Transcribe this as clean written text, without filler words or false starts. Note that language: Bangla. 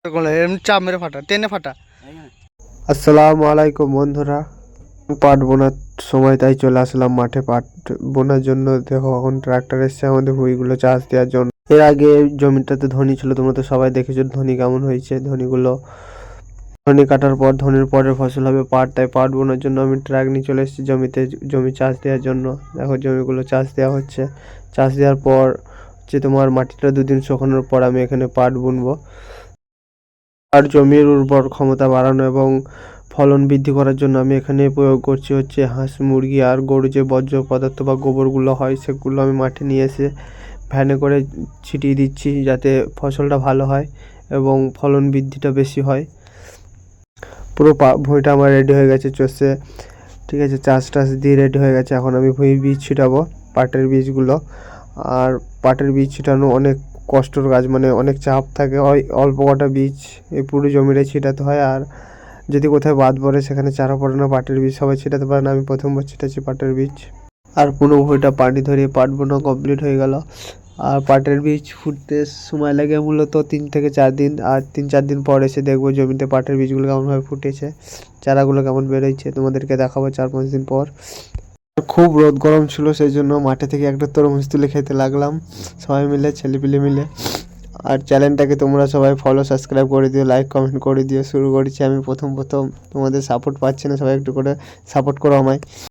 চাপ মেরে ফাটা, টেনে ফাটা। আসসালামু আলাইকুম বন্ধুরা, পাট বোনার সময় তাই চলে আসলাম মাঠে পাট বোনার জন্য। দেখো এখন ট্রাক্টর এসছে আমাদের ভুঁইগুলো চাষ দেওয়ার জন্য। এর আগে জমিটাতে ধনি ছিল, তোমরা তো সবাই দেখেছো ধনি কেমন হয়েছে। ধনি কাটার পর ধনির পরের ফসল হবে পাট, তাই পাট বোনার জন্য আমি ট্রাক নিয়ে চলে এসেছি জমিতে, জমি চাষ দেওয়ার জন্য। দেখো জমিগুলো চাষ দেওয়া হচ্ছে। চাষ দেওয়ার পর তোমার মাটিটা দুদিন শুকানোর পর আমি এখানে পাট বুনবো। আর জমির উর্বর ক্ষমতা বাড়ানো এবং ফলন বৃদ্ধি করার জন্য আমি এখানে প্রয়োগ করছি হচ্ছে হাঁস মুরগি আর গরু যে বর্জ্য পদার্থ বা গোবরগুলো হয় সেগুলো আমি মাঠে নিয়ে এসে ভ্যানে করে ছিটিয়ে দিচ্ছি, যাতে ফসলটা ভালো হয় এবং ফলন বৃদ্ধিটা বেশি হয়। পুরো ভুঁইটা আমার রেডি হয়ে গেছে চষে, ঠিক আছে, চাষ টাস দিয়ে রেডি হয়ে গেছে। এখন আমি ভুঁই বীজ ছিটাবো, পাটের বীজগুলো। আর পাটের বীজ ছিটানো অনেক কষ্টর কাজ, মানে অনেক চাপ থাকে। ওই অল্প কটা বীজ এই পুরো জমিটাই ছিটাতে হয়। আর যদি কোথায় বাদ পড়ে সেখানে চারা পড়ে না, পাটের বীজ সবাই ছিটাতে পারে না, আমি প্রথমবার ছিটাচ্ছি পাটের বীজ। আর পুরো ভুঁইটা পানি ধরিয়ে পাট বোনা কমপ্লিট হয়ে গেল। আর পাটের বীজ ফুটতে সময় লাগে মূলত 3 থেকে 4 দিন। আর 3-4 দিন পর এসে দেখবো জমিতে পাটের বীজগুলো কেমনভাবে ফুটেছে, চারাগুলো কেমন বেরোচ্ছে, তোমাদেরকে দেখাবো 4-5 দিন পর। খুব রোদ গরম ছিল, সেই জন্য মাঠে থেকে একটা তরমুজ তুলে খেতে লাগলাম সবাই মিলে, ছেলেপিলে মিলে। আর চ্যানেলটাকে তোমরা সবাই ফলো সাবস্ক্রাইব করে দিও, লাইক কমেন্ট করে দিও। শুরু করেছি আমি প্রথম, তোমাদের সাপোর্ট পাচ্ছি না, সবাই একটু করে সাপোর্ট করো আমায়।